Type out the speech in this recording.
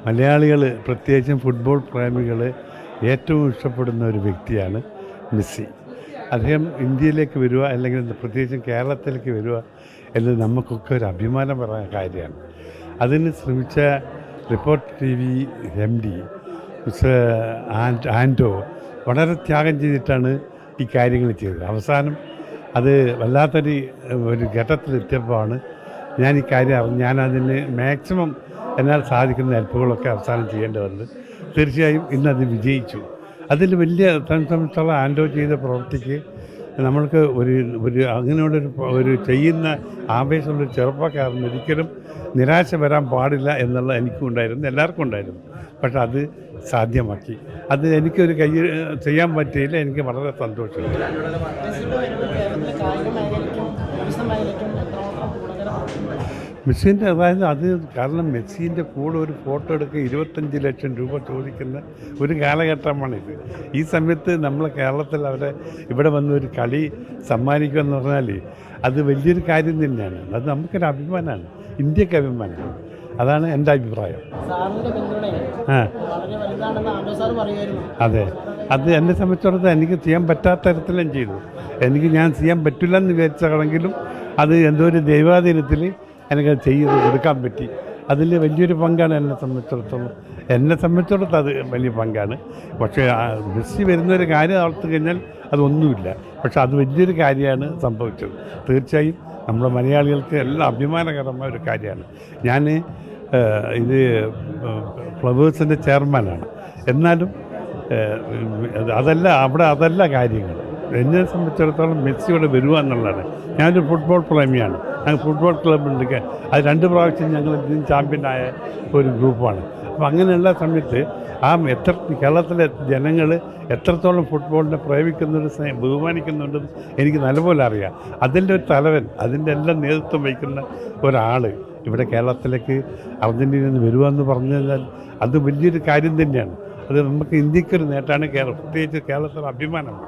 മലയാളികൾ പ്രത്യേകിച്ചും ഫുട്ബോൾ പ്രേമികൾ ഏറ്റവും ഇഷ്ടപ്പെടുന്ന ഒരു വ്യക്തിയാണ് മെസ്സി. അദ്ദേഹം ഇന്ത്യയിലേക്ക് വരിക അല്ലെങ്കിൽ പ്രത്യേകിച്ചും കേരളത്തിലേക്ക് വരിക എന്നത് നമുക്കൊക്കെ ഒരു അഭിമാനം പറയുന്ന കാര്യമാണ്. അതിന് ശ്രമിച്ച റിപ്പോർട്ടർ TV MD മിസ്റ്റർ ആൻഡോ വളരെ ത്യാഗം ചെയ്തിട്ടാണ് ഈ കാര്യങ്ങൾ ചെയ്തത്. അവസാനം അത് വല്ലാത്തൊരു ഘട്ടത്തിലെത്തിയപ്പോഴാണ് ഞാൻ ഈ കാര്യം അറിഞ്ഞ് ഞാനതിന് മാക്സിമം എന്നാൽ സാധിക്കുന്ന ഹെൽപ്പുകളൊക്കെ അവസാനം ചെയ്യേണ്ടി വന്നത്. തീർച്ചയായും ഇന്നത് വിജയിച്ചു. അതിൽ വലിയ സംബന്ധിച്ചുള്ള ആൻഡോ ചെയ്ത പ്രവൃത്തിക്ക് നമ്മൾക്ക് അങ്ങനെയുള്ളൊരു ചെയ്യുന്ന ആവേശമുള്ള ചെറുപ്പക്കാരന് ഒരിക്കലും നിരാശ വരാൻ പാടില്ല എന്നുള്ള എനിക്കും ഉണ്ടായിരുന്നു, എല്ലാവർക്കും ഉണ്ടായിരുന്നു. പക്ഷെ അത് സാധ്യമാക്കി. അത് എനിക്കൊരു ചെയ്യാൻ പറ്റിയില്ല. എനിക്ക് വളരെ സന്തോഷമുണ്ട്. മെസ്സിൻ്റെ അത് കാരണം മെസ്സിൻ്റെ കൂടെ ഒരു ഫോട്ടോ എടുക്കുക 25 ലക്ഷം രൂപ ചോദിക്കുന്ന ഒരു കാലഘട്ടമാണിത്. ഈ സമയത്ത് നമ്മൾ കേരളത്തിൽ അവരെ ഇവിടെ വന്ന് ഒരു കളി സമ്മാനിക്കുക എന്ന് പറഞ്ഞാൽ അത് വലിയൊരു കാര്യം തന്നെയാണ്. അത് നമുക്കൊരു അഭിമാനമാണ്, ഇന്ത്യക്ക് അഭിമാനമാണ്. അതാണ് എൻ്റെ അഭിപ്രായം. അതെ, അത് എന്നെ സംബന്ധിച്ചിടത്തോളം എനിക്ക് ചെയ്യാൻ പറ്റാത്ത തരത്തിലും ചെയ്തു. ഞാൻ ചെയ്യാൻ പറ്റില്ല എന്ന് വിചാരിച്ചാണെങ്കിലും അത് എന്തോ ഒരു ദൈവാധീനത്തിൽ എനിക്ക് ചെയ്ത് കൊടുക്കാൻ പറ്റി. അതിൽ വലിയൊരു പങ്കാണ് എന്നെ സംബന്ധിച്ചിടത്തോളം അത് വലിയ പങ്കാണ്. പക്ഷേ മെസ്സി വരുന്നൊരു കാര്യം ഓർത്തു കഴിഞ്ഞാൽ അതൊന്നുമില്ല. പക്ഷെ അത് വലിയൊരു കാര്യമാണ് സംഭവിച്ചത്. തീർച്ചയായും നമ്മുടെ മലയാളികൾക്ക് എല്ലാം അഭിമാനകരമായ ഒരു കാര്യമാണ്. ഞാൻ ഇത് ഫ്ലവേഴ്സിൻ്റെ ചെയർമാനാണ്. എന്നാലും അതല്ല കാര്യങ്ങൾ. എന്നെ സംബന്ധിച്ചിടത്തോളം മെസ്സി ഇവിടെ വരിക എന്നുള്ളതാണ്. ഞാനൊരു ഫുട്ബോൾ പ്രേമിയാണ്. ഞങ്ങൾ ഫുട്ബോൾ ക്ലബ്ബുണ്ട്. അത് 2 പ്രാവശ്യം ഞങ്ങൾ ചാമ്പ്യനായ ഒരു ഗ്രൂപ്പാണ്. അപ്പോൾ അങ്ങനെയുള്ള സമയത്ത് കേരളത്തിലെ ജനങ്ങൾ എത്രത്തോളം ഫുട്ബോളിനെ പ്രേമിക്കുന്നതും ബഹുമാനിക്കുന്നുണ്ടെന്ന് എനിക്ക് നല്ലപോലെ അറിയാം. അതിൻ്റെ ഒരു തലവൻ, അതിൻ്റെ എല്ലാം നേതൃത്വം വഹിക്കുന്ന ഒരാൾ ഇവിടെ കേരളത്തിലേക്ക് അർജൻറ്റീനയിൽ നിന്ന് വരുവാന്ന് പറഞ്ഞാൽ അത് വലിയൊരു കാര്യം തന്നെയാണ്. അത് നമുക്ക് ഇന്ത്യക്കൊരു നേട്ടമാണ്. പ്രത്യേകിച്ച് കേരളത്തിലെ അഭിമാനമാണ്.